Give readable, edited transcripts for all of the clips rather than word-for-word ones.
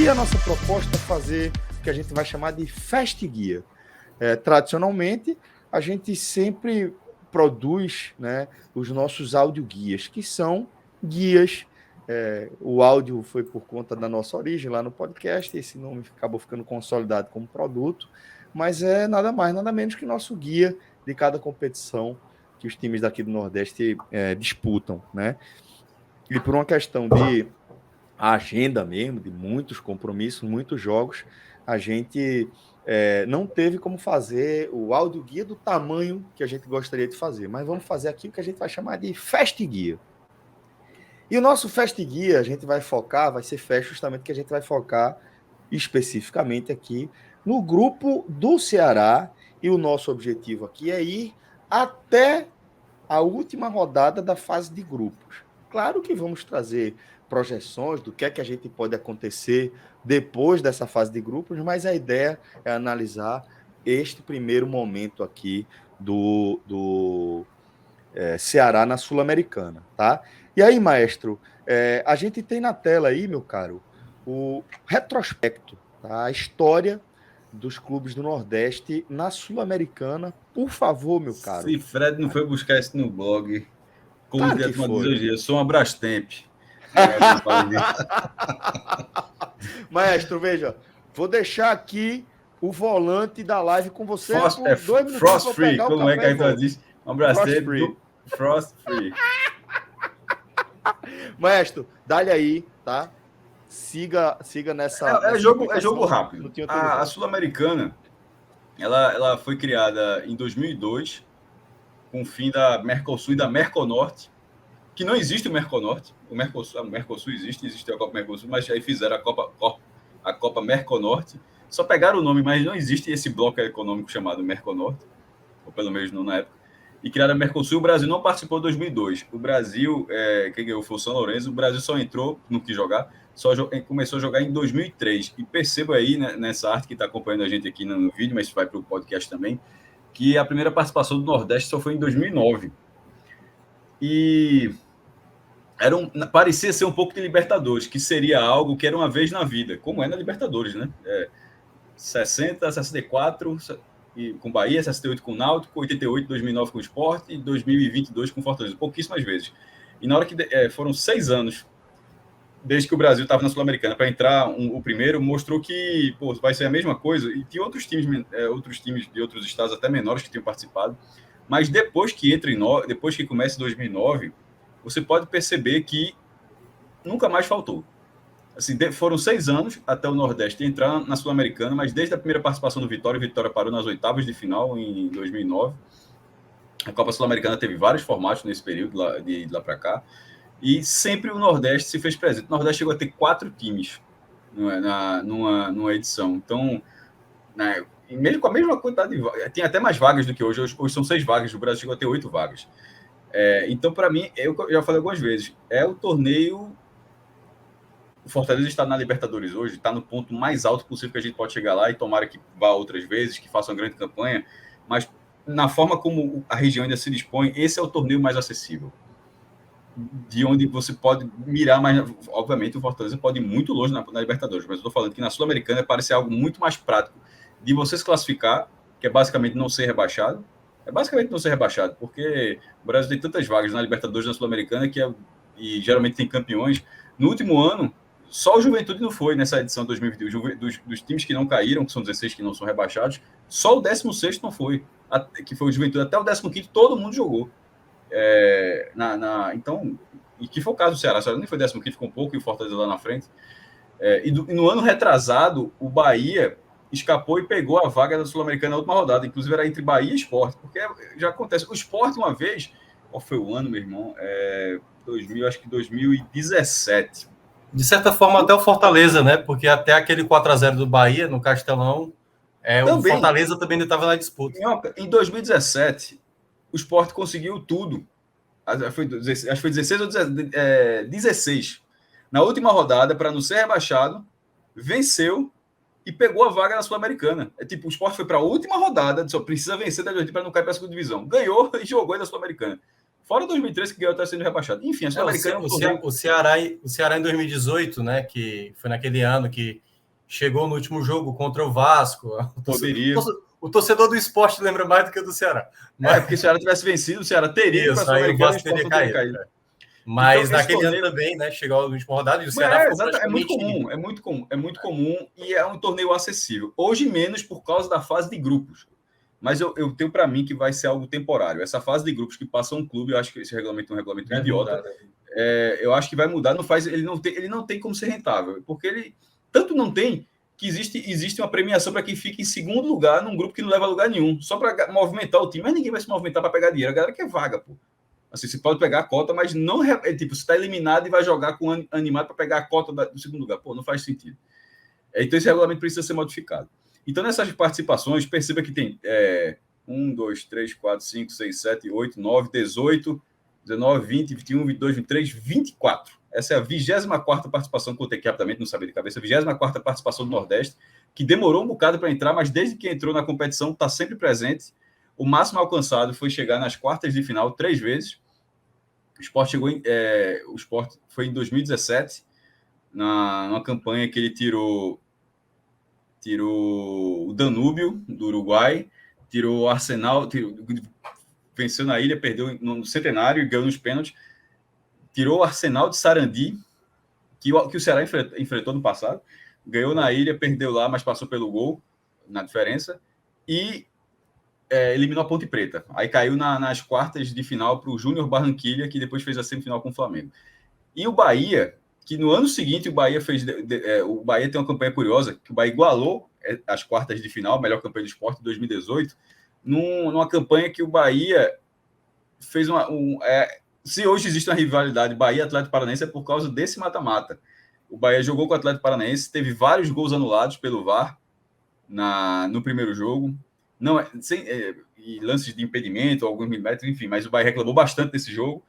E a nossa proposta é fazer o que a gente vai chamar de Fast Guia. Tradicionalmente, a gente sempre produz, né, os nossos audioguias, que são guias. O áudio foi por conta da nossa origem lá no podcast, esse nome acabou ficando consolidado como produto, mas é nada mais, nada menos que nosso guia de cada competição que os times daqui do Nordeste disputam, né? E por uma questão de agenda mesmo, de muitos compromissos, muitos jogos, a gente não teve como fazer o audioguia do tamanho que a gente gostaria de fazer, mas vamos fazer aqui o que a gente vai chamar de Fast Guia. E o nosso Fast Guia, a gente vai focar, vai ser fast justamente que a gente vai focar especificamente aqui no grupo do Ceará, e o nosso objetivo aqui é ir até a última rodada da fase de grupos. Claro que vamos trazer projeções do que é que a gente pode acontecer depois dessa fase de grupos, mas a ideia é analisar este primeiro momento aqui do Ceará na Sul-Americana, tá? E aí, maestro, a gente tem na tela aí, meu caro, o retrospecto, tá? A história dos clubes do Nordeste na Sul-Americana. Por favor, meu caro. Se Fred não foi buscar isso no blog, como Claro que que foi. hoje, eu sou uma Brastemp. Maestro, veja, vou deixar aqui o volante da live com você Frost, por 2 minutos. Frost Free, como é que a gente diz? Uma Brastemp do Frost Free. Maestro, dá-lhe aí, tá? Siga nessa. É jogo rápido. A Sul-Americana, ela foi criada em 2002, com o fim da Mercosul e da Merconorte, que não existe o Merconorte. O Mercosul existe a Copa Mercosul, mas aí fizeram a Copa Merconorte. Só pegaram o nome, mas não existe esse bloco econômico chamado Merconorte, ou pelo menos não na época. E criaram a Mercosul. O Brasil não participou em 2002. O Brasil, quem ganhou foi o São Lourenço. O Brasil só entrou, não quis jogar, começou a jogar em 2003. E perceba aí, né, nessa arte que está acompanhando a gente aqui no vídeo, mas vai para o podcast também, que a primeira participação do Nordeste só foi em 2009. E parecia ser um pouco de Libertadores, que seria algo que era uma vez na vida, como é na Libertadores, né? 60, 64 e com Bahia, 68 com o Náutico, 88, 2009 com o Sport e 2022 com o Fortaleza, pouquíssimas vezes. E na hora que foram 6 anos desde que o Brasil estava na Sul-Americana para entrar o primeiro, mostrou que vai ser a mesma coisa. E tinha outros times de outros estados até menores que tinham participado, mas depois que começa em 2009, você pode perceber que nunca mais faltou. Assim, foram 6 anos até o Nordeste entrar na Sul-Americana, mas desde a primeira participação do Vitória, o Vitória parou nas oitavas de final em 2009. A Copa Sul-Americana teve vários formatos nesse período, de lá para cá, e sempre o Nordeste se fez presente. O Nordeste chegou a ter 4 times numa edição. Então, né, mesmo com a mesma quantidade de vagas, tem até mais vagas do que hoje. Hoje são 6 vagas, o Brasil chegou a ter 8 vagas. Então, para mim, eu já falei algumas vezes, é o torneio. O Fortaleza está na Libertadores hoje, está no ponto mais alto possível que a gente pode chegar lá, e tomara que vá outras vezes, que faça uma grande campanha, mas na forma como a região ainda se dispõe, esse é o torneio mais acessível, de onde você pode mirar, mas obviamente o Fortaleza pode ir muito longe na Libertadores, mas eu estou falando que na Sul-Americana parece algo muito mais prático de você se classificar, que é basicamente não ser rebaixado. Porque o Brasil tem tantas vagas na Libertadores e na Sul-Americana e geralmente tem campeões. No último ano, só o Juventude não foi nessa edição de 2020. Dos times que não caíram, que são 16 que não são rebaixados, só o 16º não foi, que foi o Juventude. Até o 15º todo mundo jogou. Então, e que foi o caso do Ceará. O Ceará nem foi 15º, ficou um pouco, e o Fortaleza lá na frente. E no ano retrasado, o Bahia escapou e pegou a vaga da Sul-Americana na última rodada. Inclusive era entre Bahia e Sport, porque já acontece. O Sport, uma vez, qual foi o ano, meu irmão? Acho que 2017. De certa forma, até o Fortaleza, né? Porque até aquele 4-0 do Bahia, no Castelão, o Fortaleza também estava na disputa. Em 2017, o Sport conseguiu tudo. Acho que foi 16 ou 16. Na última rodada, para não ser rebaixado, venceu e pegou a vaga na Sul-Americana. O Sport foi para a última rodada, só precisa vencer da para não cair para a segunda divisão. Ganhou e jogou na Sul-Americana. Fora 2013, que ganhou até sendo rebaixado. Enfim, a Sul-Americana... O Ceará em 2018, né, que foi naquele ano que chegou no último jogo contra o Vasco. Poderia. O torcedor do Sport lembra mais do que o do Ceará. Mas porque se o Ceará tivesse vencido, o Ceará teria isso, aí o Vasco teria caído. Mas então, naquele ano também, né? Chegou a última rodada e o Ceará é muito comum e é um torneio acessível. Hoje menos por causa da fase de grupos. Mas eu tenho para mim que vai ser algo temporário. Essa fase de grupos que passa um clube, eu acho que esse regulamento é um regulamento idiota. Mudar, né? Eu acho que vai mudar. Ele não tem como ser rentável, porque ele tanto não tem que existe uma premiação para quem fica em segundo lugar num grupo que não leva a lugar nenhum, só para movimentar o time. Mas ninguém vai se movimentar para pegar dinheiro. A galera quer vaga, pô. Assim, você pode pegar a cota, mas não tipo, você está eliminado e vai jogar com animado para pegar a cota do segundo lugar. Pô, não faz sentido. Então esse regulamento precisa ser modificado. Então, nessas participações, perceba que tem 1, 2, 3, 4, 5, 6, 7, 8, 9, 18, 19, 20, 21, 22, 23, 24. Essa é a 24ª participação, que eu tenho que rapidamente não saber de cabeça, a 24ª participação do Nordeste, que demorou um bocado para entrar, mas desde que entrou na competição está sempre presente. O máximo alcançado foi chegar nas quartas de final 3 vezes. O Sport foi em 2017, numa campanha que ele tirou o Danúbio, do Uruguai, tirou o Arsenal, venceu na ilha, perdeu no Centenário e ganhou nos pênaltis, tirou o Arsenal de Sarandi, que o Ceará enfrentou no passado, ganhou na ilha, perdeu lá, mas passou pelo gol, na diferença, e eliminou a Ponte Preta. Aí caiu nas quartas de final para o Júnior Barranquilla, que depois fez a semifinal com o Flamengo. E o Bahia, que no ano seguinte o Bahia o Bahia tem uma campanha curiosa, que o Bahia igualou as quartas de final, a melhor campanha do Sport, em 2018, numa campanha que o Bahia fez se hoje existe uma rivalidade Bahia e Atlético Paranaense é por causa desse mata-mata. O Bahia jogou com o Atlético Paranaense, teve vários gols anulados pelo VAR no primeiro jogo, e lances de impedimento, alguns milímetros, enfim, mas o Bahia reclamou bastante desse jogo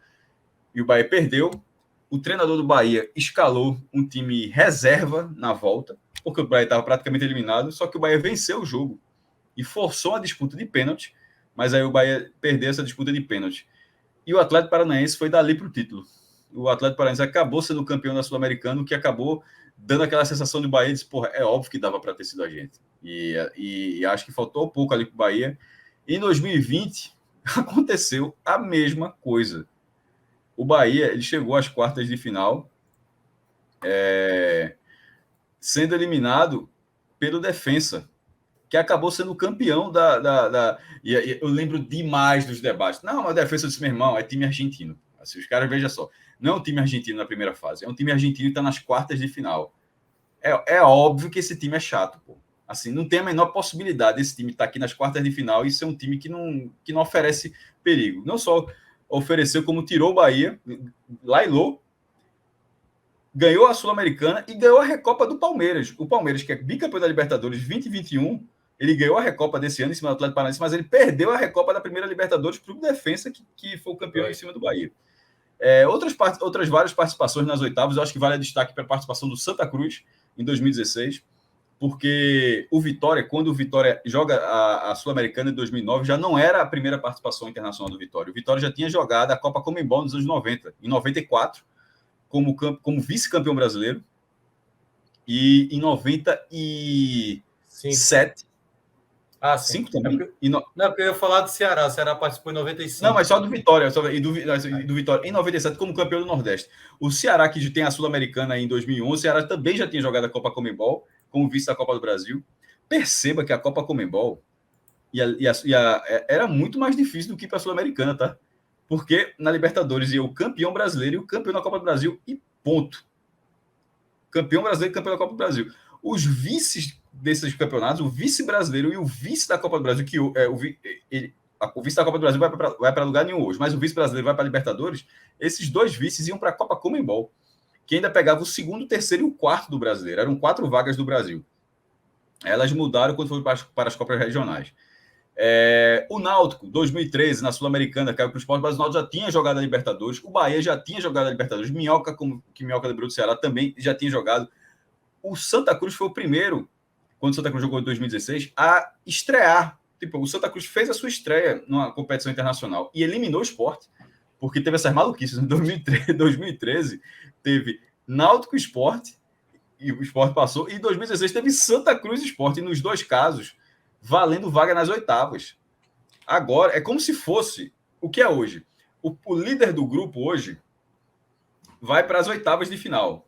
e o Bahia perdeu. O treinador do Bahia escalou um time reserva na volta, porque o Bahia estava praticamente eliminado, só que o Bahia venceu o jogo e forçou a disputa de pênalti, mas aí o Bahia perdeu essa disputa de pênalti. E o Atlético Paranaense foi dali para o título. O Atlético Paranaense acabou sendo campeão da Sul-Americana, que acabou dando aquela sensação de Bahia, de porra, é óbvio que dava para ter sido a gente. E acho que faltou pouco ali para o Bahia. Em 2020, aconteceu a mesma coisa. O Bahia ele chegou às quartas de final, sendo eliminado pelo Defensa, que acabou sendo campeão E eu lembro demais dos debates. Não, mas a Defensa disse, meu irmão, é time argentino. Assim, os caras, veja só, não é um time argentino na primeira fase, é um time argentino que está nas quartas de final. É óbvio que esse time é chato, pô. Assim, não tem a menor possibilidade desse time estar aqui nas quartas de final e ser um time que não oferece perigo. Não só ofereceu, como tirou o Bahia, lailou, ganhou a Sul-Americana e ganhou a Recopa do Palmeiras. O Palmeiras, que é bicampeão da Libertadores 2021, ele ganhou a Recopa desse ano em cima do Atlético Paranaense, mas ele perdeu a Recopa da primeira Libertadores para o Defensa, que foi o campeão em cima do Bahia. Outras várias participações nas oitavas, eu acho que vale destaque para a participação do Santa Cruz em 2016, porque o Vitória, quando o Vitória joga a Sul-Americana em 2009, já não era a primeira participação internacional do Vitória. O Vitória já tinha jogado a Copa Conmebol nos anos 90, em 94, como vice-campeão brasileiro, e em 97... Ah, sim. 5 também? Não, porque eu ia falar do Ceará. O Ceará participou em 95. Não, mas só do Vitória. Do Vitória em 97 como campeão do Nordeste. O Ceará, que tem a Sul-Americana em 2011, o Ceará também já tinha jogado a Copa Conmebol como vice da Copa do Brasil. Perceba que a Copa Conmebol era muito mais difícil do que para a Sul-Americana, tá? Porque na Libertadores ia o campeão brasileiro e o campeão da Copa do Brasil e ponto. Campeão brasileiro e campeão da Copa do Brasil. Os vices desses campeonatos, o vice brasileiro e o vice da Copa do Brasil, que o vice da Copa do Brasil vai para lugar nenhum hoje, mas o vice brasileiro vai para a Libertadores, esses dois vices iam para a Copa Conmebol, que ainda pegava o segundo, o terceiro e o quarto do brasileiro. Eram 4 vagas do Brasil. Elas mudaram quando foram para as Copas regionais. O Náutico, 2013, na Sul-Americana, caiu para o Sport, mas o Náutico já tinha jogado a Libertadores, o Bahia já tinha jogado a Libertadores, Minhoca, que Minhoca lembrou do Ceará, também já tinha jogado. O Santa Cruz foi o primeiro, quando o Santa Cruz jogou em 2016, a estrear. Tipo, o Santa Cruz fez a sua estreia numa competição internacional e eliminou o Sport, porque teve essas maluquices. Em 2013, teve Náutico Sport e o Sport passou. E em 2016 teve Santa Cruz e Sport, e nos dois casos, valendo vaga nas oitavas. Agora, é como se fosse o que é hoje. O líder do grupo hoje vai para as oitavas de final.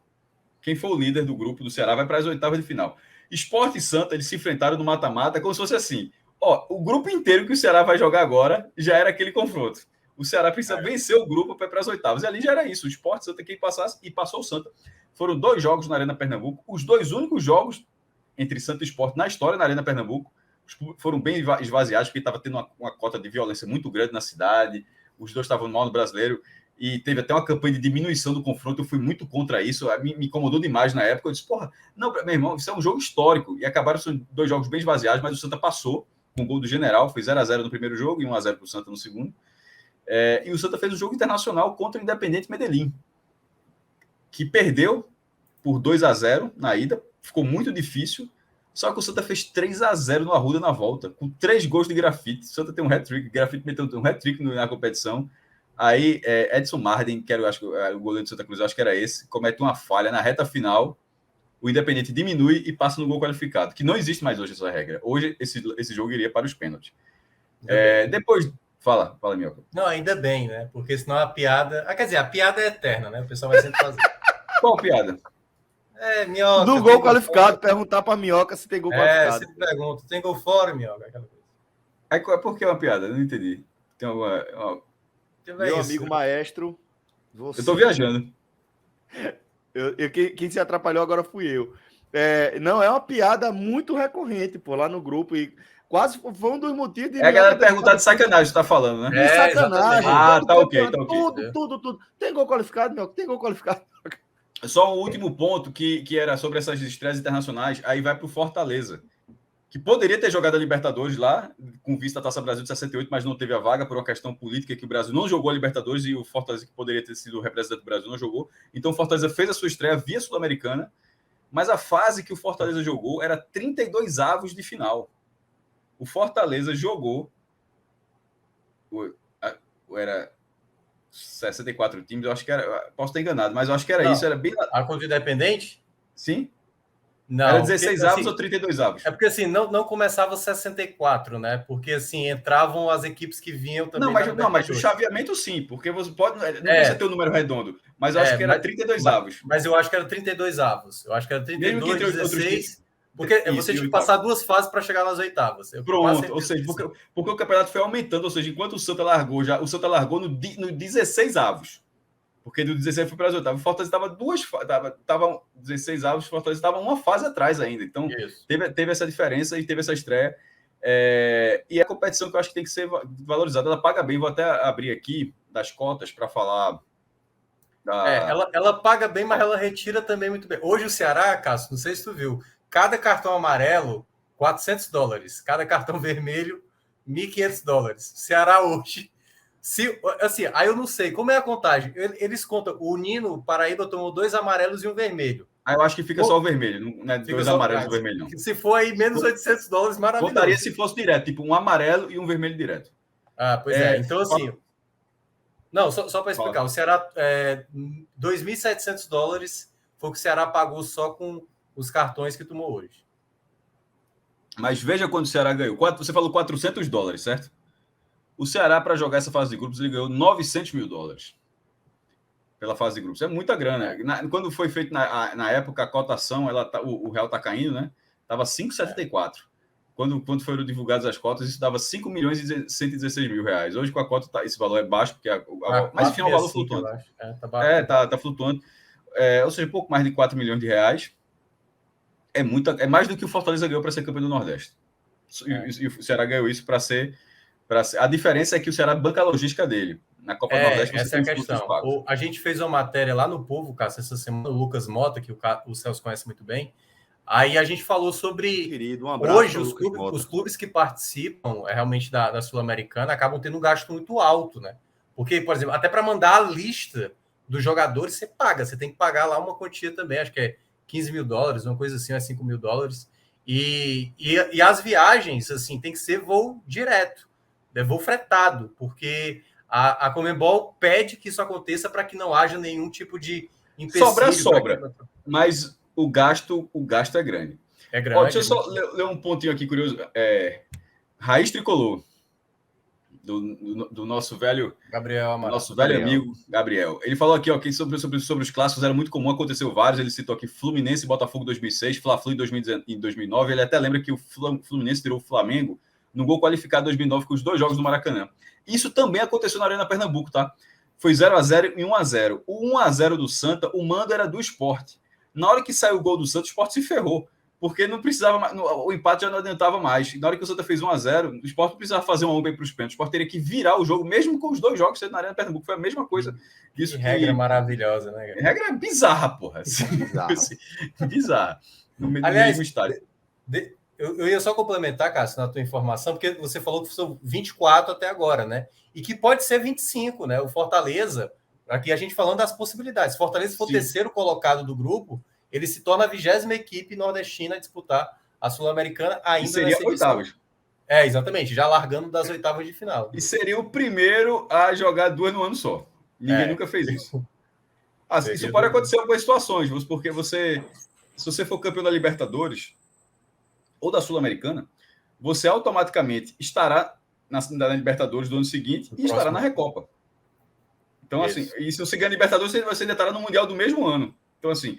Quem for o líder do grupo do Ceará vai para as oitavas de final. Sport e Santa, eles se enfrentaram no mata-mata como se fosse assim. O grupo inteiro que o Ceará vai jogar agora já era aquele confronto. O Ceará precisa vencer o grupo para ir para as oitavas. E ali já era isso. O Sport, Santa, quem passasse, e passou o Santa. Foram 2 jogos na Arena Pernambuco. Os 2 únicos jogos entre Santa e Sport na história na Arena Pernambuco foram bem esvaziados, porque estava tendo uma cota de violência muito grande na cidade. Os dois estavam mal no Brasileiro. E teve até uma campanha de diminuição do confronto. Eu fui muito contra isso. Me incomodou demais na época. Eu disse, não, meu irmão, isso é um jogo histórico. E acabaram sendo 2 jogos bem esvaziados, mas o Santa passou com o gol do General. Foi 0-0 no primeiro jogo e 1-0 para o Santa no segundo. E o Santa fez um jogo internacional contra o Independente Medellín, que perdeu por 2-0 na ida. Ficou muito difícil. Só que o Santa fez 3-0 no Arruda na volta, com 3 gols de Grafite. O Santa tem um hat-trick. Grafite meteu um hat-trick na competição. Aí, Edson Marden, que era, acho que o goleiro do Santa Cruz, acho que era esse, comete uma falha na reta final. O Independente diminui e passa no gol qualificado, que não existe mais hoje essa regra. Hoje, esse jogo iria para os pênaltis. Depois... Fala, Minhoca. Não, ainda bem, né? Porque senão a piada... quer dizer, a piada é eterna, né? O pessoal vai sempre fazer. Qual piada? Minhoca... Do gol qualificado, perguntar para Minhoca se tem gol qualificado. Sempre pergunto, tem gol fora, Minhoca? Aquela coisa. Aí, por que uma piada? Eu não entendi. Tem alguma... Meu amigo maestro... Você... Eu tô viajando. Quem se atrapalhou agora fui eu. Não, é uma piada muito recorrente, lá no grupo, e quase foi um dos motivos de... a galera perguntar de sacanagem, você tá falando, né? De sacanagem. Tá ok. Tudo. Tem gol qualificado, meu? Tem gol qualificado. Só um último ponto que era sobre essas estreias internacionais, aí vai pro Fortaleza, que poderia ter jogado a Libertadores lá, com vista à Taça Brasil de 68, mas não teve a vaga por uma questão política, que o Brasil não jogou a Libertadores e o Fortaleza, que poderia ter sido o representante do Brasil, não jogou. Então o Fortaleza fez a sua estreia via Sul-Americana, mas a fase que o Fortaleza jogou era 32 avos de final. O Fortaleza jogou... Era 64 times, eu acho que era... Posso estar enganado, mas eu acho que era isso. Era bem... A conta independente? Sim. Não, era 16 porque, avos ou 32 avos? É porque assim, não começava 64, né? Porque assim, entravam as equipes que vinham também. Mas o chaveamento sim, porque você pode. Não precisa ter um número redondo, mas eu acho que era 32 avos. Mas eu acho que era 32 avos. Eu acho que era 32, 16. Porque você tinha que passar 2 fases para chegar nas oitavas. Pronto, ou seja, porque o campeonato foi aumentando, ou seja, enquanto o Santa largou no 16 avos. Porque do 16 foi para as oitavas. O Fortaleza estava 16 avos, o Fortaleza estava uma fase atrás ainda. Então, teve essa diferença e teve essa estreia. E a competição que eu acho que tem que ser valorizada, ela paga bem. Vou até abrir aqui das cotas para falar. Ela paga bem, mas ela retira também muito bem. Hoje o Ceará, Cássio, não sei se tu viu, cada cartão amarelo, $400. Cada cartão vermelho, $1.500. Ceará hoje... aí eu não sei, como é a contagem? Eles contam, o Nino Paraíba tomou 2 amarelos e um vermelho. Eu acho que fica só o vermelho, não é 2 amarelos e um vermelho, não. Se for aí menos $800, maravilhoso. Contaria se fosse direto, tipo um amarelo e um vermelho direto. Pois então assim... Não, só para explicar, o Ceará, $2.700 foi o que o Ceará pagou só com os cartões que tomou hoje. Mas veja quando o Ceará ganhou. Você falou $400, certo? O Ceará, para jogar essa fase de grupos, ele ganhou $900 mil pela fase de grupos. É muita grana. Quando foi feito na época, a cotação, o real está caindo, né? Estava 5,74. Quando foram divulgadas as cotas, isso dava 5 milhões e 116 mil reais. Hoje, com a cota, esse valor é baixo, porque mas enfim, é um valor flutuando. Tá flutuando. Ou seja, pouco mais de 4 milhões de reais. É mais do que o Fortaleza ganhou para ser campeão do Nordeste. E o Ceará ganhou isso para ser... A diferença é que o Ceará banca a logística dele. Na Copa do Nordeste, essa é a questão. A gente fez uma matéria lá no Povo, Cássio, essa semana, o Lucas Mota, que o Celso conhece muito bem. Aí a gente falou sobre... Querido, um abraço. Hoje, os clubes que participam realmente da Sul-Americana acabam tendo um gasto muito alto, né? Porque, por exemplo, até para mandar a lista dos jogadores, você paga. Você tem que pagar lá uma quantia também, acho que é $15 mil, uma coisa assim, é $5 mil. E as viagens, assim, tem que ser voo direto. Voo fretado, porque a Conmebol pede que isso aconteça para que não haja nenhum tipo de empecilho. Sobra. Mas o gasto é grande. É grande. Deixa eu só ler um pontinho aqui curioso. Raiz Tricolor, do nosso velho Gabriel Amaral. Nosso velho amigo Gabriel. Ele falou aqui, ó, que sobre os clássicos era muito comum, aconteceu vários. Ele citou aqui Fluminense e Botafogo em 2006, Fla-Flu em 2009. Ele até lembra que o Fluminense tirou o Flamengo no gol qualificado em 2009 com os 2 jogos do Maracanã. Isso também aconteceu na Arena Pernambuco, tá? Foi 0-0 e 1-0. O 1-0 do Santa, o mando era do Sport. Na hora que saiu o gol do Santa, o Sport se ferrou. Porque não precisava mais, o empate já não adiantava mais. Na hora que o Santa fez 1-0, o Sport não precisava fazer um bem para os pênaltis. O Sport teria que virar o jogo, mesmo com os 2 jogos sendo na Arena Pernambuco. Foi a mesma coisa. Isso que regra maravilhosa, né? Regra bizarra, porra. Bizarra. No mesmo estádio. Eu ia só complementar, Cássio, na tua informação, porque você falou que são 24 até agora, né? E que pode ser 25, né? O Fortaleza, aqui a gente falando das possibilidades. Se Fortaleza for terceiro colocado do grupo, ele se torna a 20ª equipe nordestina a disputar a Sul-Americana ainda. E seria oitavas. Exatamente, já largando das oitavas de final. E seria o primeiro a jogar 2 no ano só. Ninguém nunca fez isso. Isso pode acontecer em algumas situações, porque se você for campeão da Libertadores ou da Sul-Americana, você automaticamente estará na Libertadores do ano seguinte e estará na Recopa. Então, assim, e se você ganhar a Libertadores, você ainda estará no Mundial do mesmo ano. Então, assim,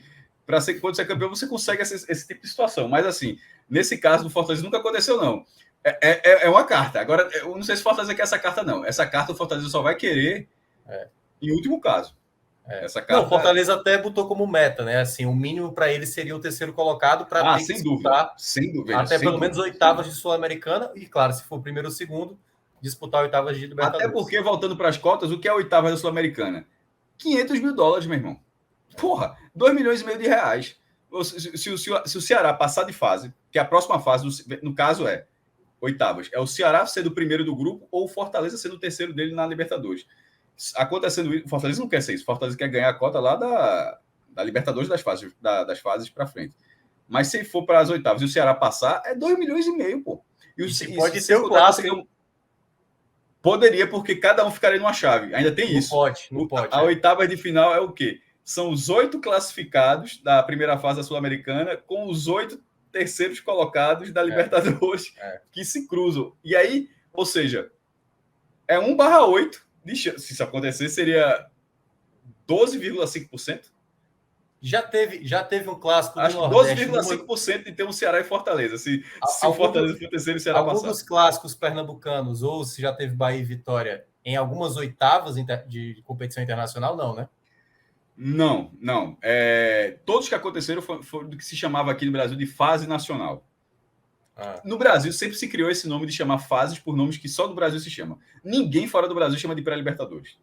quando você é campeão, você consegue esse tipo de situação. Mas, assim, nesse caso do Fortaleza nunca aconteceu, não. É uma carta. Agora, eu não sei se o Fortaleza quer essa carta, não. Essa carta o Fortaleza só vai querer em último caso. Essa carta... Não, o Fortaleza até botou como meta, né? Assim, o mínimo para ele seria o terceiro colocado para ter que disputar sem dúvida, até pelo menos oitavas de Sul-Americana e, claro, se for o primeiro ou o segundo, disputar oitavas de Libertadores. Até porque, voltando para as cotas, o que é a oitava da Sul-Americana? $500 mil, meu irmão. Porra, 2,5 milhões de reais. Se o Ceará passar de fase, que a próxima fase, no caso, é oitavas, é o Ceará sendo o primeiro do grupo ou o Fortaleza sendo o terceiro dele na Libertadores. Acontecendo isso, o Fortaleza não quer ser isso. O Fortaleza quer ganhar a cota lá da Libertadores das fases para frente. Mas se for para as oitavas e o Ceará passar, é 2,5 milhões, pô. E pode ser o clássico. Poderia, porque cada um ficaria numa chave. Ainda tem isso. Não pode. A oitava de final é o quê? São os 8 classificados da primeira fase da Sul-Americana com os 8 terceiros colocados da Libertadores que se cruzam. E aí, ou seja, é 1/8. Se isso acontecer, seria 12,5%. Já teve um clássico do Nordeste. 12,5% de ter um Ceará e Fortaleza. Se o Fortaleza for terceiro e o Ceará passar. Algum dos clássicos pernambucanos, ou se já teve Bahia e Vitória, em algumas oitavas de competição internacional, não, né? Não. Todos que aconteceram foram do que se chamava aqui no Brasil de fase nacional. No Brasil sempre se criou esse nome de chamar fases por nomes que só do Brasil se chama. Ninguém fora do Brasil chama de pré-Libertadores.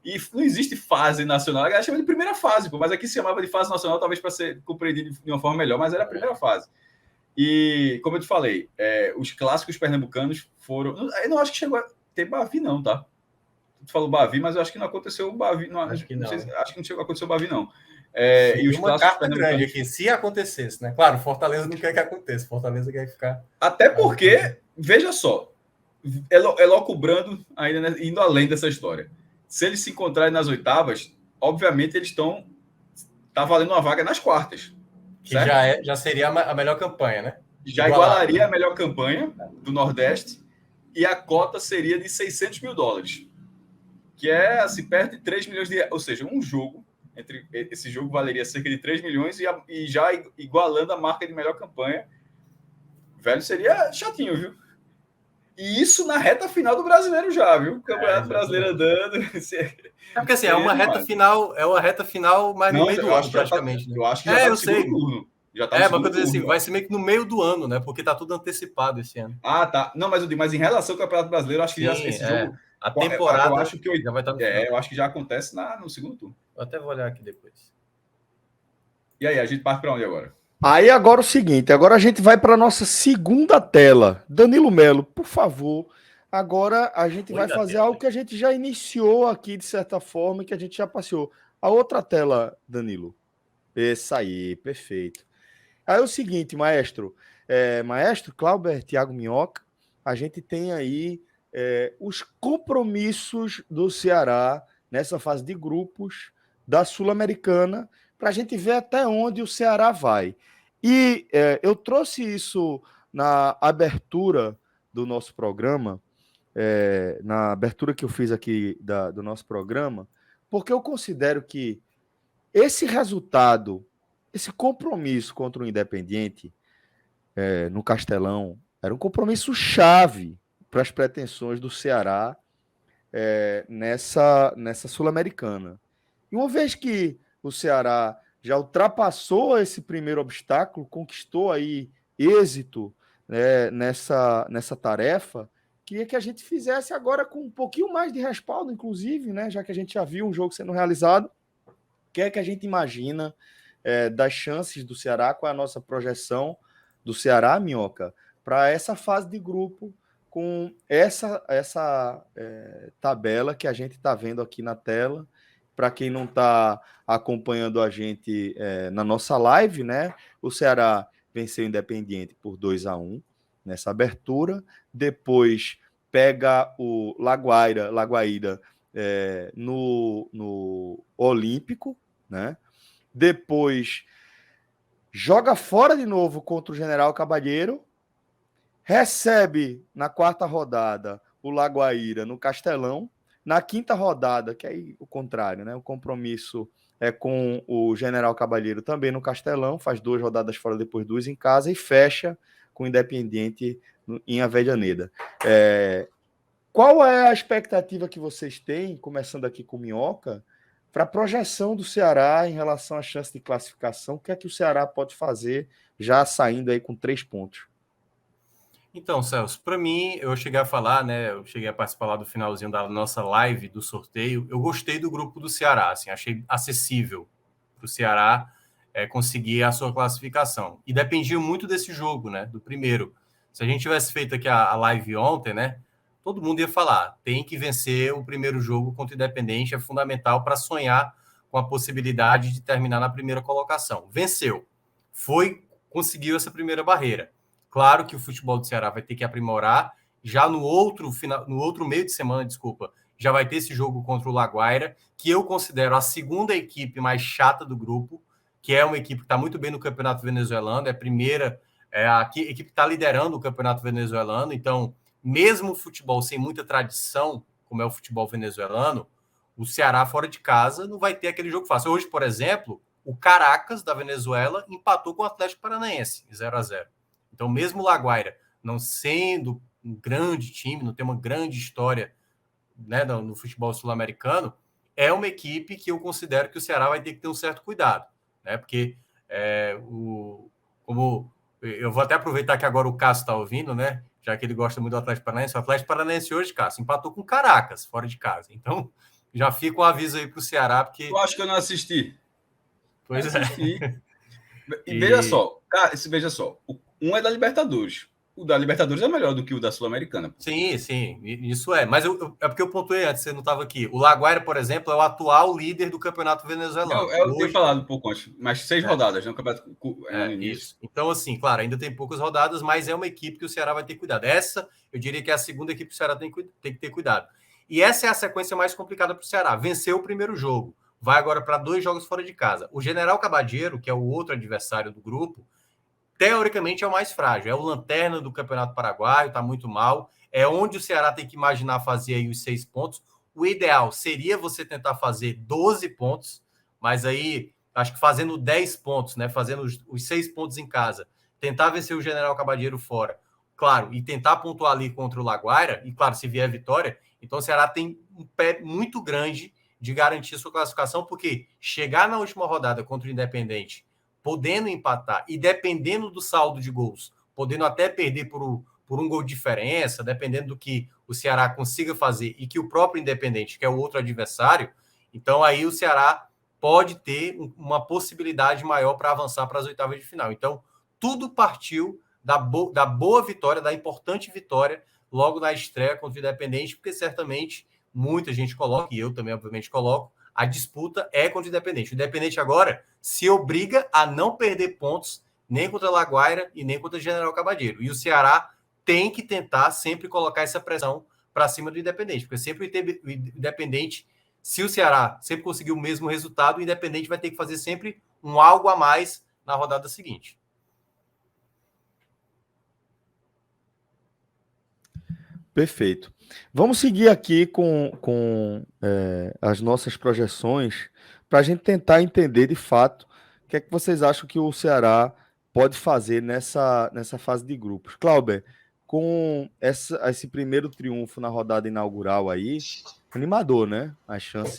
E não existe fase nacional. A galera chama de primeira fase, mas aqui se chamava de fase nacional, talvez para ser compreendido de uma forma melhor, mas era a primeira fase. E, como eu te falei, os clássicos pernambucanos foram... Eu não acho que chegou a ter Bavi, não, tá? Tu falou Bavi, mas eu acho que não aconteceu o Bavi. Acho que não chegou a acontecer o Bavi, não. E uma carta grande aqui, se acontecesse, né? Claro, Fortaleza não quer que aconteça, Fortaleza quer ficar... Até porque, veja só, elocubrando, ainda indo além dessa história. Se eles se encontrarem nas oitavas, obviamente eles tá valendo uma vaga nas quartas. Que já seria a melhor campanha, né? Já igualaria a melhor campanha do Nordeste e a cota seria de $600 mil, que é assim, perto de 3 milhões de reais. Ou seja, um jogo, esse jogo valeria cerca de 3 milhões e já igualando a marca de melhor campanha. Velho, seria chatinho, viu? E isso na reta final do Brasileiro já, viu? O Campeonato Brasileiro andando. É porque assim, é uma reta final, mas no meio do ano, praticamente. Eu acho que já tá no segundo turno. Já tá mas eu dizer assim, vai ser meio que no meio do ano, né? Porque tá tudo antecipado esse ano. Ah, tá. Não, mas em relação ao Campeonato Brasileiro, eu acho que esse jogo... A temporada eu acho que já vai estar no final. Eu acho que já acontece no segundo turno. Eu até vou olhar aqui depois. E aí, a gente parte para onde agora? Aí agora o seguinte, agora a gente vai para a nossa segunda tela. Danilo Melo, por favor. Agora a gente vai fazer algo que a gente já iniciou aqui, de certa forma, que a gente já passeou. A outra tela, Danilo. Essa aí, perfeito. Aí é o seguinte, maestro. Maestro Clauber, Thiago Minhoca, a gente tem aí os compromissos do Ceará nessa fase de grupos da Sul-Americana, para a gente ver até onde o Ceará vai. E eu trouxe isso na abertura do nosso programa, na abertura que eu fiz aqui do nosso programa, porque eu considero que esse resultado, esse compromisso contra o Independiente no Castelão, era um compromisso chave para as pretensões do Ceará nessa Sul-Americana. E uma vez que o Ceará já ultrapassou esse primeiro obstáculo, conquistou aí êxito nessa tarefa, queria que a gente fizesse agora com um pouquinho mais de respaldo, inclusive, né, já que a gente já viu um jogo sendo realizado. O que é que a gente imagina das chances do Ceará, qual é a nossa projeção do Ceará, Minhoca, para essa fase de grupo, com essa tabela que a gente está vendo aqui na tela. Para quem não está acompanhando a gente na nossa live, né? O Ceará venceu o Independiente por 2-1 nessa abertura. Depois pega o Laguaira no Olímpico, né? Depois joga fora de novo contra o General Cabalheiro. Recebe na quarta rodada o Laguaira no Castelão. Na quinta rodada, que é o contrário, né? O compromisso é com o General Cabalheiro também no Castelão, faz 2 rodadas fora, depois 2 em casa e fecha com o Independiente em Avejaneda. Qual é a expectativa que vocês têm, começando aqui com o Minhoca, para a projeção do Ceará em relação à chance de classificação? O que é que o Ceará pode fazer já saindo aí com 3 pontos? Então, Celso, para mim, eu cheguei a falar, né? Eu cheguei a participar lá do finalzinho da nossa live do sorteio. Eu gostei do grupo do Ceará, assim, achei acessível para o Ceará conseguir a sua classificação. E dependia muito desse jogo, né? Do primeiro. Se a gente tivesse feito aqui a live ontem, né? Todo mundo ia falar, tem que vencer o primeiro jogo contra o Independente, é fundamental para sonhar com a possibilidade de terminar na primeira colocação. Venceu. Conseguiu essa primeira barreira. Claro que o futebol do Ceará vai ter que aprimorar. Já no outro meio de semana, já vai ter esse jogo contra o Laguaira, que eu considero a segunda equipe mais chata do grupo, que é uma equipe que está muito bem no Campeonato Venezuelano, a equipe que está liderando o Campeonato Venezuelano. Então, mesmo o futebol sem muita tradição, como é o futebol venezuelano, o Ceará fora de casa não vai ter aquele jogo fácil. Hoje, por exemplo, o Caracas, da Venezuela, empatou com o Atlético Paranaense, 0-0. Então, mesmo o Laguaira não sendo um grande time, não tem uma grande história, né, no futebol sul-americano, é uma equipe que eu considero que o Ceará vai ter que ter um certo cuidado, né? Porque como eu vou até aproveitar que agora o Cássio está ouvindo, né? Já que ele gosta muito do Atlético Paranaense. O Atlético Paranaense hoje, Cássio, empatou com Caracas, fora de casa. Então, já fica um aviso aí para o Ceará, porque... Eu acho que eu não assisti. Pois assisti. E veja só, cara, veja só, um é da Libertadores. O da Libertadores é melhor do que o da Sul-Americana. Sim, isso é. Mas é porque eu pontuei antes, você não estava aqui. O Laguaira, por exemplo, é o atual líder do Campeonato Venezuelano. Eu tenho falado um pouco antes, mas 6 rodadas no Campeonato no início. Isso. Então, assim, claro, ainda tem poucas rodadas, mas é uma equipe que o Ceará vai ter cuidado. Essa, eu diria que é a segunda equipe que o Ceará tem que ter cuidado. E essa é a sequência mais complicada para o Ceará. Venceu o primeiro jogo. Vai agora para 2 jogos fora de casa. O General Cabalheiro, que é o outro adversário do grupo, teoricamente é o mais frágil. É o lanterna do Campeonato Paraguaio, está muito mal. É onde o Ceará tem que imaginar fazer aí os 6 pontos. O ideal seria você tentar fazer 12 pontos, mas aí acho que fazendo 10 pontos, né? Fazendo os 6 pontos em casa, tentar vencer o General Cabalheiro fora, claro, e tentar pontuar ali contra o Laguaira, e claro, se vier vitória, então o Ceará tem um pé muito grande de garantir sua classificação, porque chegar na última rodada contra o Independente, podendo empatar e dependendo do saldo de gols, podendo até perder por um gol de diferença, dependendo do que o Ceará consiga fazer e que o próprio Independente, que é o outro adversário, então aí o Ceará pode ter uma possibilidade maior para avançar para as oitavas de final. Então, tudo partiu da boa vitória, da importante vitória logo na estreia contra o Independente, porque certamente muita gente coloca, e eu também obviamente coloco, a disputa é contra o Independente. O Independente agora se obriga a não perder pontos nem contra a Laguaira e nem contra o General Cabalheiro. E o Ceará tem que tentar sempre colocar essa pressão para cima do Independente, porque sempre o Independente, se o Ceará sempre conseguir o mesmo resultado, o Independente vai ter que fazer sempre um algo a mais na rodada seguinte. Perfeito. Vamos seguir aqui com as nossas projeções para a gente tentar entender de fato o que é que vocês acham que o Ceará pode fazer nessa fase de grupos. Clauber, com esse primeiro triunfo na rodada inaugural aí, animador, né? A chance,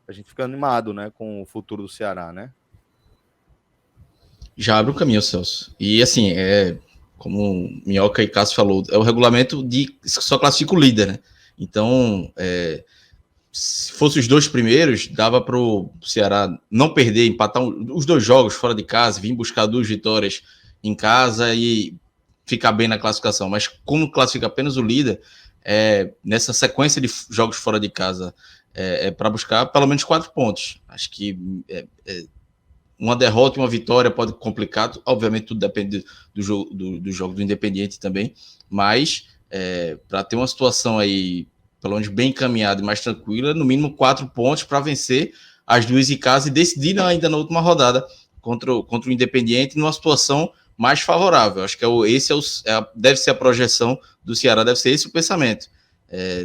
a gente fica animado, né, com o futuro do Ceará, né? Já abre o caminho, Celso. E assim, como Minhoca e Cássio falou, é o regulamento de só classifica o líder, né? Então, se fosse os dois primeiros, dava para o Ceará não perder, empatar os dois jogos fora de casa, vir buscar 2 vitórias em casa e ficar bem na classificação. Mas como classifica apenas o líder, nessa sequência de jogos fora de casa, para buscar pelo menos 4 pontos. Acho que uma derrota e uma vitória pode complicar. Obviamente, tudo depende do jogo do Independiente também. Mas, para ter uma situação aí, pelo menos bem encaminhada e mais tranquila, no mínimo 4 pontos para vencer as 2 em casa e decidir ainda na última rodada contra o Independiente numa situação mais favorável. Acho que deve ser a projeção do Ceará, deve ser esse o pensamento.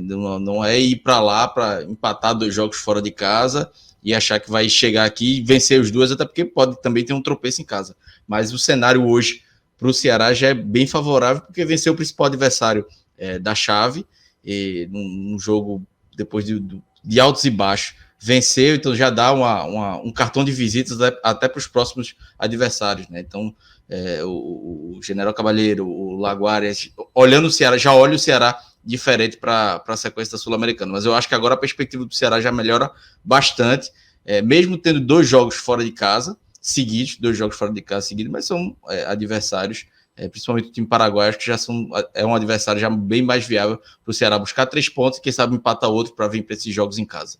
Não é ir para lá para empatar 2 jogos fora de casa e achar que vai chegar aqui e vencer os 2, até porque pode também ter um tropeço em casa. Mas o cenário hoje para o Ceará já é bem favorável, porque venceu o principal adversário da chave, e num jogo depois de altos e baixos, venceu, então já dá um cartão de visitas até para os próximos adversários, né? Então, o General Cavalheiro, o Laguares, olhando o Ceará, já olha o Ceará diferente para a sequência da Sul-Americana, mas eu acho que agora a perspectiva do Ceará já melhora bastante, mesmo tendo 2 jogos fora de casa seguidos, mas são adversários, principalmente o time paraguaio, que já é um adversário já bem mais viável para o Ceará buscar 3 pontos e quem sabe empatar outro para vir para esses jogos em casa.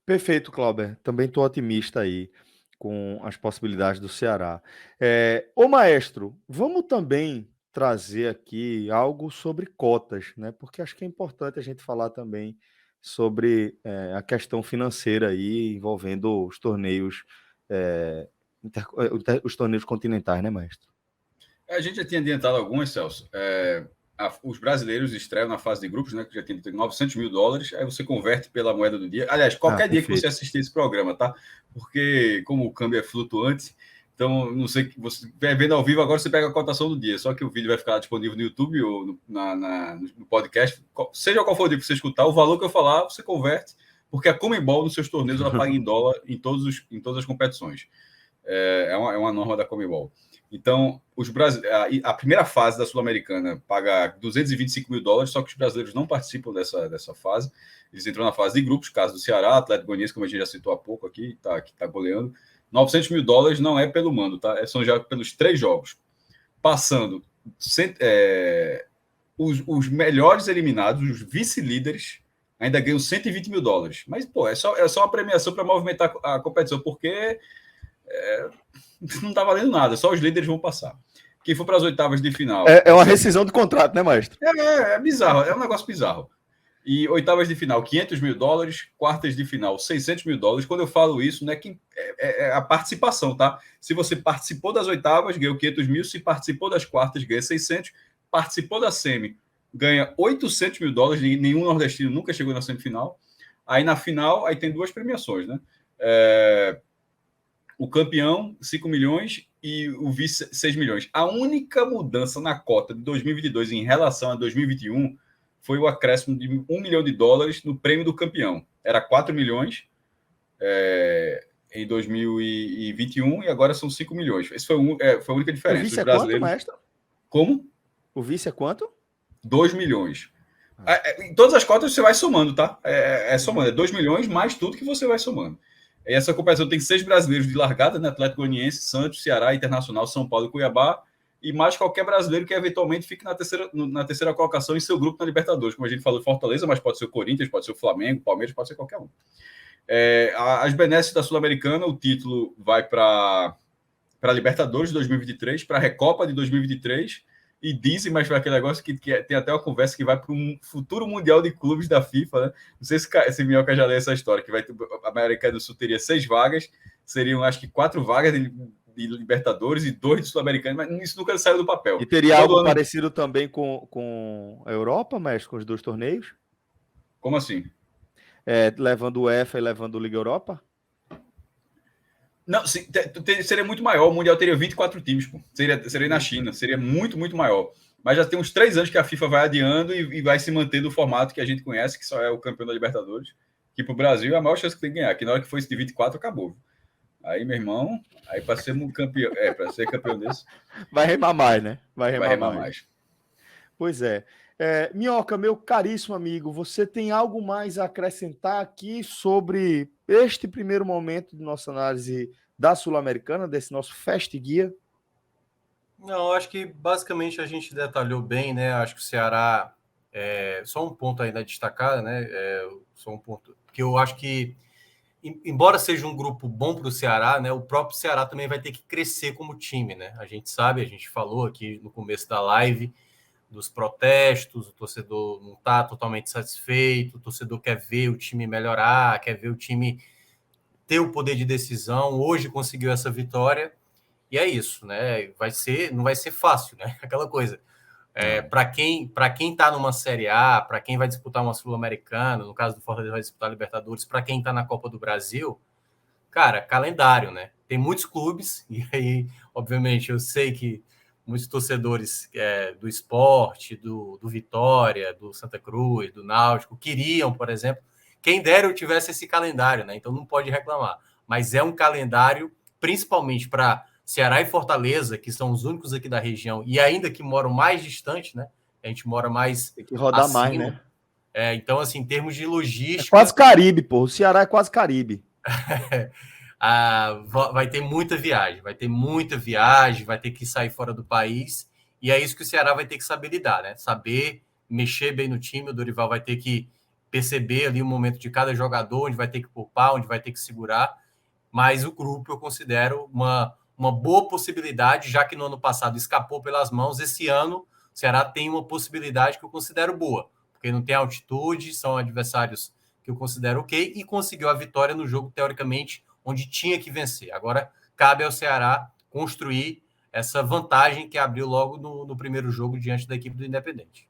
Perfeito, Clauber. Também estou otimista aí com as possibilidades do Ceará. Ô maestro, vamos também trazer aqui algo sobre cotas, né? Porque acho que é importante a gente falar também sobre a questão financeira aí envolvendo os torneios, os torneios continentais, né, maestro? A gente já tinha adiantado algumas, Celso. Os brasileiros estreiam na fase de grupos, né? Que já tem $900 mil, aí você converte pela moeda do dia. Aliás, qualquer dia que você assistir esse programa, tá? Porque como o câmbio é flutuante, então não sei que você vai vendo ao vivo agora, você pega a cotação do dia. Só que o vídeo vai ficar disponível no YouTube ou no podcast. Seja qual for o dia que você escutar, o valor que eu falar, você converte, porque a Conmebol nos seus torneios ela paga em dólar em todas as competições. É uma norma da Conmebol. Então, a primeira fase da Sul-Americana paga $225 mil, só que os brasileiros não participam dessa fase. Eles entram na fase de grupos, caso do Ceará, Atlético Goianiense, como a gente já citou há pouco aqui, que tá goleando. $900 mil não é pelo mando, tá? São já pelos 3 jogos. Passando os melhores eliminados, os vice-líderes, ainda ganham $120 mil. Mas, pô, é só uma premiação para movimentar a competição, porque não tá valendo nada, só os líderes vão passar. Quem for para as oitavas de final... É uma rescisão de contrato, né, maestro? É bizarro, é um negócio bizarro. E oitavas de final, $500 mil, quartas de final, $600 mil. Quando eu falo isso, né, é a participação, tá? Se você participou das oitavas, ganhou $500 mil, se participou das quartas, ganha 600, participou da semi, ganha $800 mil, nenhum nordestino nunca chegou na semifinal. Aí na final, aí tem 2 premiações, né? O campeão, 5 milhões, e o vice, 6 milhões. A única mudança na cota de 2022 em relação a 2021 foi o acréscimo de $1 milhão no prêmio do campeão. Era 4 milhões em 2021 e agora são 5 milhões. Essa foi a única diferença. O vice é quanto, maestro? Como? O vice é quanto? 2 milhões. Em todas as cotas você vai somando, tá? Somando. É 2 milhões mais tudo que você vai somando. E essa competição tem 6 brasileiros de largada, né? Atlético Goianiense, Santos, Ceará, Internacional, São Paulo e Cuiabá, e mais qualquer brasileiro que eventualmente fique na terceira colocação em seu grupo na Libertadores. Como a gente falou, Fortaleza, mas pode ser o Corinthians, pode ser o Flamengo, Palmeiras, pode ser qualquer um. As benesses da Sul-Americana, o título vai para a Libertadores de 2023, para a Recopa de 2023 E dizem, mas foi aquele negócio que tem até uma conversa que vai para um futuro Mundial de Clubes da FIFA, né? Não sei se Minhoca já leu essa história, que a América do Sul teria 6 vagas, seriam acho que 4 vagas de Libertadores e 2 de Sul-Americano, mas isso nunca saiu do papel. E teria algo parecido também com a Europa, mas com os 2 torneios? Como assim? Levando o UEFA e levando o Liga Europa? Não, seria muito maior. O Mundial teria 24 times, pô. Seria na China, seria muito, muito maior. Mas já tem uns 3 anos que a FIFA vai adiando e vai se mantendo o formato que a gente conhece, que só é o campeão da Libertadores. Que pro Brasil é a maior chance que tem que ganhar. Que na hora que for esse de 24, acabou. Aí, meu irmão, aí para ser campeão, para ser campeão desse. Vai remar mais, né? Vai remar mais. Pois é. Minhoca, meu caríssimo amigo, você tem algo mais a acrescentar aqui sobre este primeiro momento de nossa análise da Sul-Americana, desse nosso Fast Guia? Não, acho que basicamente a gente detalhou bem, né? Acho que o Ceará, só um ponto ainda a destacar, né? Só um ponto que eu acho que, embora seja um grupo bom para o Ceará, né? O próprio Ceará também vai ter que crescer como time, né? A gente sabe, a gente falou aqui no começo da live dos protestos, o torcedor não está totalmente satisfeito, o torcedor quer ver o time melhorar, quer ver o time ter o poder de decisão. Hoje conseguiu essa vitória e é isso, né? Não vai ser fácil, né? Aquela coisa. Para quem está numa Série A, para quem vai disputar uma Sul-Americana, no caso do Fortaleza vai disputar a Libertadores, para quem está na Copa do Brasil, cara, calendário, né? Tem muitos clubes e aí, obviamente, eu sei que muitos torcedores do Sport, do Vitória, do Santa Cruz, do Náutico, queriam, por exemplo, quem dera eu tivesse esse calendário, né? Então não pode reclamar. Mas é um calendário, principalmente para Ceará e Fortaleza, que são os únicos aqui da região, e ainda que moram mais distante, né? A gente mora mais tem que rodar acima. mais, né? Então, assim, em termos de logística... É quase Caribe, pô. O Ceará é quase Caribe. Vai ter muita viagem, vai ter que sair fora do país, e é isso que o Ceará vai ter que saber lidar, né? Saber mexer bem no time, o Dorival vai ter que perceber ali o momento de cada jogador, onde vai ter que poupar, onde vai ter que segurar, mas o grupo eu considero uma boa possibilidade, já que no ano passado escapou pelas mãos, esse ano o Ceará tem uma possibilidade que eu considero boa, porque não tem altitude, são adversários que eu considero ok, e conseguiu a vitória no jogo, teoricamente, onde tinha que vencer. Agora, cabe ao Ceará construir essa vantagem que abriu logo no primeiro jogo diante da equipe do Independente.